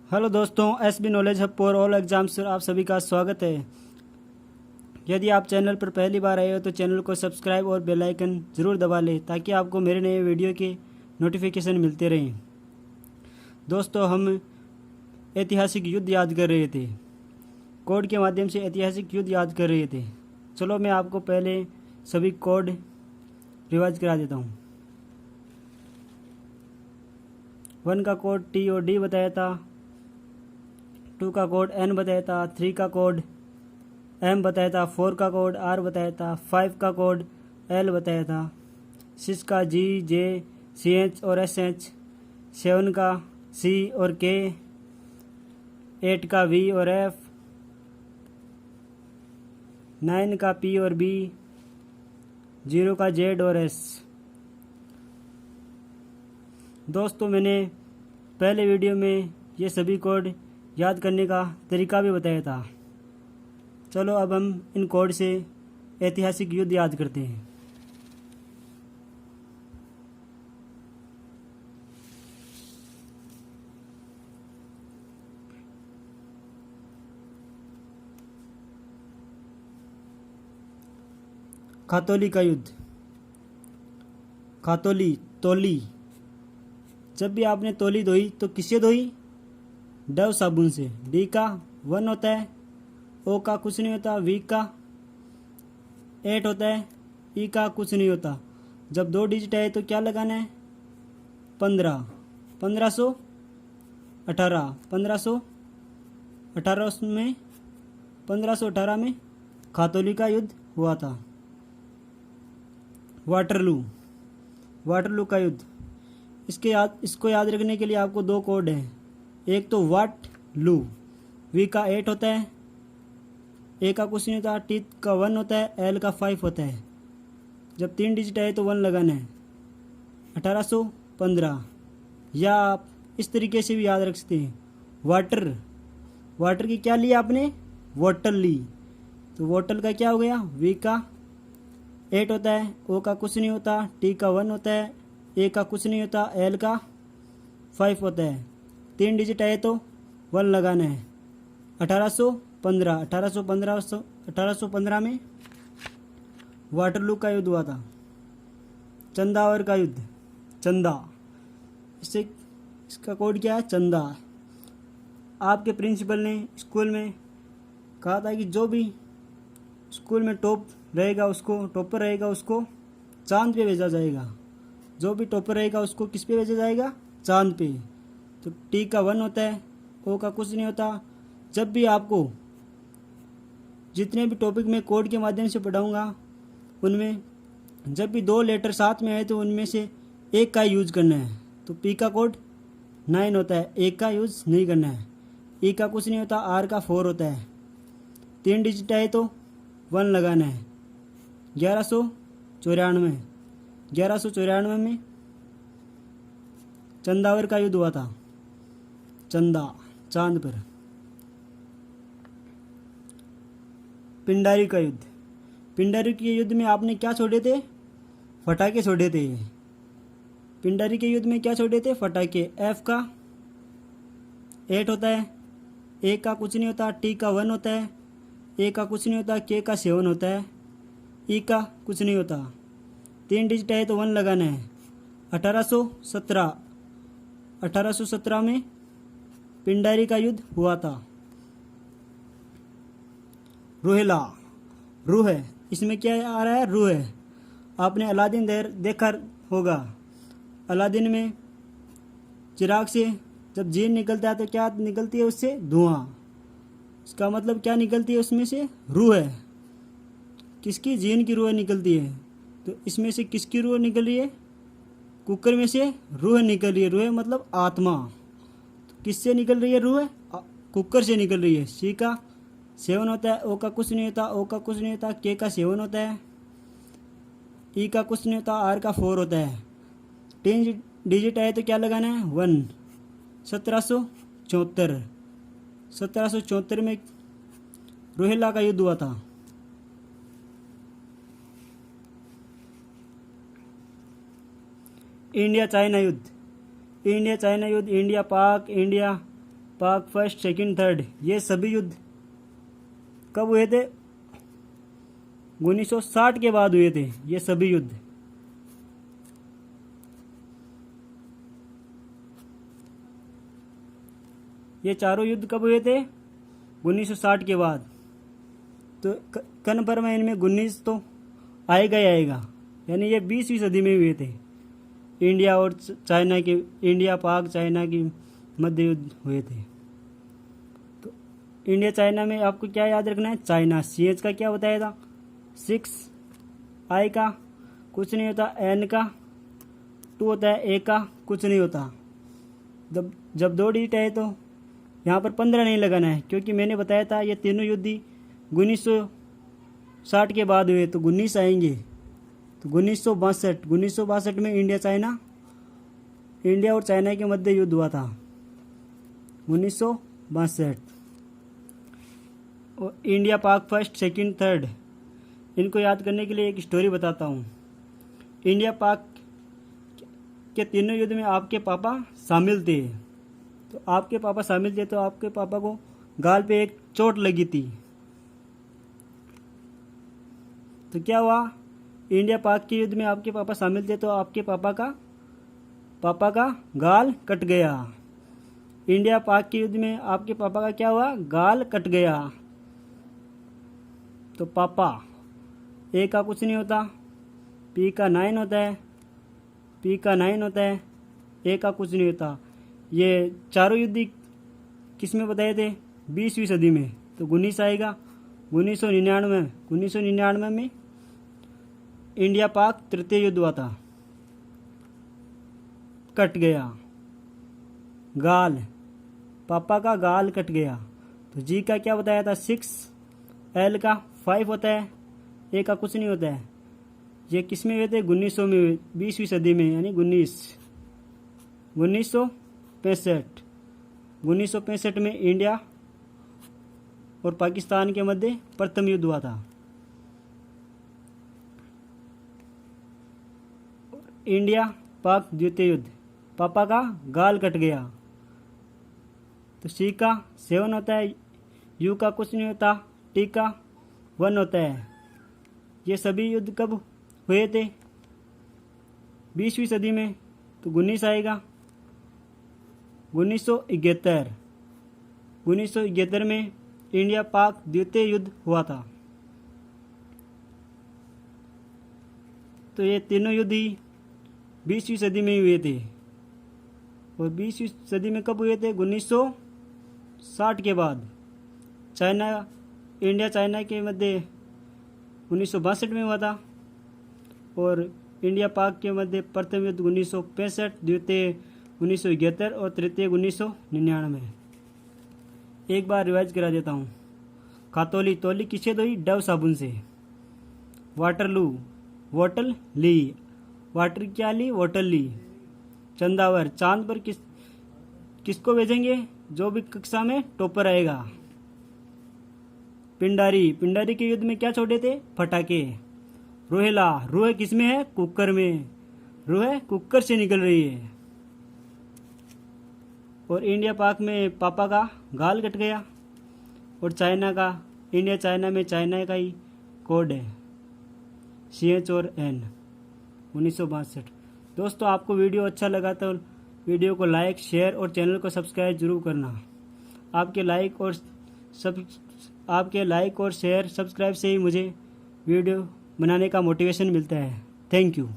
Hello दोस्तों, SB knowledge hub for all exams आप सभी का स्वागत है। यदि आप चैनल पर पहली बार आए हो तो चैनल को सब्सक्राइब और बेल आइकन ज़रूर दबा लें ताकि आपको मेरे नए वीडियो के नोटिफिकेशन मिलते रहें। दोस्तों, हम ऐतिहासिक युद्ध याद कर रहे थे। कोड के माध्यम से ऐतिहासिक युद्ध याद कर रहे थे। चलो मैं आपको पहले सभी कोड रिवाइज करा देता हूँ। 1 का कोड टी और डी बताया था, 2 का कोड एन बताया था, 3 का कोड एम बताया था, 4 का कोड आर बताया था, 5 का कोड एल बताया था, 6 का जी जे सी एच और एस एच, 7 का सी और के, 8 का वी और एफ, 9 का पी और बी, 0 का जेड और एस। दोस्तों, मैंने पहले वीडियो में ये सभी कोड याद करने का तरीका भी बताया था। चलो अब हम इन कोड से ऐतिहासिक युद्ध याद करते हैं। खातौली का युद्ध। खातौली, तौली। जब भी आपने तौली धोई तो किससे धोई? डव साबुन से। डी का 1 होता है, ओ का कुछ नहीं होता, वी का 8 होता है, ई का कुछ नहीं होता। जब 2 डिजिट है तो क्या लगाना है? 15, 1518, 1518 में खातौली का युद्ध हुआ था। वाटरलू, वाटरलू का युद्ध। इसको याद रखने के लिए आपको 2 कोड हैं। एक तो वाट लू, वी का 8 होता है, ए का कुछ नहीं होता, टी का 1 होता है, एल का 5 होता है। जब 3 डिजिट है तो 1 लगाना है। 1815। या आप इस तरीके से भी याद रख सकते हैं। वाटर, वाटर की क्या ली आपने? वोटल ली। तो वोटल का क्या हो गया? वी का 8 होता है, ओ का कुछ नहीं होता, टी का 1 होता है, ए का कुछ नहीं होता, एल का 5 होता है। 3 डिजिट है तो 1 लगाना है। 1815 में वाटरलू का युद्ध हुआ था। चंदावर का युद्ध। चंदा, इसका कोड क्या है? चंदा। आपके प्रिंसिपल ने स्कूल में कहा था कि जो भी स्कूल में टॉपर रहेगा उसको चांद पे भेजा जाएगा। जो भी टॉपर रहेगा उसको किस पे भेजा जाएगा? चांद पे। तो टी का 1 होता है, ओ का कुछ नहीं होता। जब भी आपको जितने भी टॉपिक में कोड के माध्यम से पढ़ाऊंगा उनमें जब भी 2 लेटर साथ में आए तो उनमें से एक का यूज करना है। तो पी का कोड 9 होता है, एक का यूज नहीं करना है। ई का कुछ नहीं होता, आर का 4 होता है। 3 डिजिट आए तो 1 लगाना है। 1194 में चंदावर का युद्ध हुआ था। चंदा, चांद पर। पिंडारी का युद्ध। पिंडारी के युद्ध में आपने क्या छोड़े थे? फटाके छोड़े थे। पिंडारी के युद्ध में क्या छोड़े थे? फटाके। एफ का 8 होता है, ए का कुछ नहीं होता, टी का 1 होता है, ए का कुछ नहीं होता, के का 7 होता है, ई का कुछ नहीं होता। 3 डिजिट है तो 1 लगाना है। 1817 में पिंडारी का युद्ध हुआ था। रोहेला, रूह है। इसमें क्या आ रहा है? रूह है। आपने अलादीन देखा होगा। अलादीन में चिराग से जब जीन निकलता है तो क्या निकलती है उससे? धुआं। इसका मतलब क्या निकलती है उसमें से? रूह है। किसकी? जीन की रूह निकलती है। तो इसमें से किसकी रूह निकल रही है? कुकर में से रूह निकल रही है। रूह मतलब आत्मा। तो किससे निकल रही है रूह? कुकर से निकल रही है। सी का 7 होता है, ओ का कुछ नहीं होता, ओ का कुछ नहीं होता, के का 7 होता है, ई का कुछ नहीं होता, आर का 4 होता है। 3 डिजिट आए तो क्या लगाना है? 1। 1774 में रोहिला का युद्ध हुआ था। इंडिया चाइना युद्ध। इंडिया पाक, इंडिया पाक फर्स्ट सेकंड थर्ड, ये सभी युद्ध कब हुए थे? 1960 के बाद हुए थे ये सभी युद्ध। ये चारों युद्ध कब हुए थे? 1960 के बाद। तो कन्फर्म है इनमें 19 तो आएगा ही आएगा, यानी ये 20वीं सदी में हुए थे। इंडिया और चाइना के, इंडिया पाक चाइना की मध्य युद्ध हुए थे। तो इंडिया चाइना में आपको क्या याद रखना है? चाइना, CH का क्या बताया था? 6, I का कुछ नहीं होता, N का 2 होता है, A का कुछ नहीं होता। जब 2 डिजिट है तो यहाँ पर 15 नहीं लगाना है, क्योंकि मैंने बताया था ये तीनों युद्ध 1960 के बाद हुए, तो 19 आएंगे। तो 1962 में इंडिया और चाइना के मध्य युद्ध हुआ था, 1962। और इंडिया पाक फर्स्ट सेकंड थर्ड, इनको याद करने के लिए एक स्टोरी बताता हूँ। इंडिया पाक के तीनों युद्ध में आपके पापा शामिल थे। तो आपके पापा शामिल थे तो आपके पापा को गाल पे एक चोट लगी थी। तो क्या हुआ? इंडिया पाक के युद्ध में आपके पापा शामिल थे तो आपके पापा का गाल कट गया। इंडिया पाक के युद्ध में आपके पापा का क्या हुआ? गाल कट गया। तो पापा, ए का कुछ नहीं होता, पी का 9 होता है, पी का 9 होता है, ए का कुछ नहीं होता। ये चारों युद्ध किस में बताए थे? 20वीं सदी में। तो 19 आएगा। 1999 में इंडिया पाक तृतीय युद्ध हुआ था, कट गया गाल, पापा का गाल कट गया। तो जी का क्या बताया था? 6, L का 5 होता है, ए का कुछ नहीं होता है। ये किस में हुए थे? 1900 में हुए, 20वीं सदी में, यानी 1965 में इंडिया और पाकिस्तान के मध्य प्रथम युद्ध हुआ था। इंडिया पाक द्वितीय युद्ध, पापा का गाल कट गया। तो सी का 7 होता है, यू का कुछ नहीं होता, टी का 1 होता है। ये सभी युद्ध कब हुए थे? 20वीं सदी में। तो 19 आएगा। 1971 में इंडिया पाक द्वितीय युद्ध हुआ था। तो ये तीनों युद्ध ही 20वीं सदी में ही हुए थे। और 20वीं सदी में कब हुए थे? 1960 के बाद। इंडिया चाइना के मध्य 1962 में हुआ था। और इंडिया पाक के मध्य प्रथम युद्ध 1965, द्वितीय 1971 और तृतीय 1999। एक बार रिवाइज करा देता हूँ। खातोली, तोली किससे धोई? डव साबुन से। वाटरलू, वोटल ली, वाटर क्या ली? वोटल ली। चंदावर, चांद पर किसको भेजेंगे? जो भी कक्षा में टॉपर आएगा। पिंडारी के युद्ध में क्या छोड़े थे? फटाके। रोहेला, रूह किस में है? कुकर में। रूह कुकर से निकल रही है। और इंडिया पाक में पापा का गाल कट गया। और इंडिया चाइना में चाइना का ही कोड है, CH और N, 1962। दोस्तों, आपको वीडियो अच्छा लगा तो वीडियो को लाइक, शेयर और चैनल को सब्सक्राइब जरूर करना। आपके लाइक और शेयर सब्सक्राइब से ही मुझे वीडियो बनाने का मोटिवेशन मिलता है। Thank you.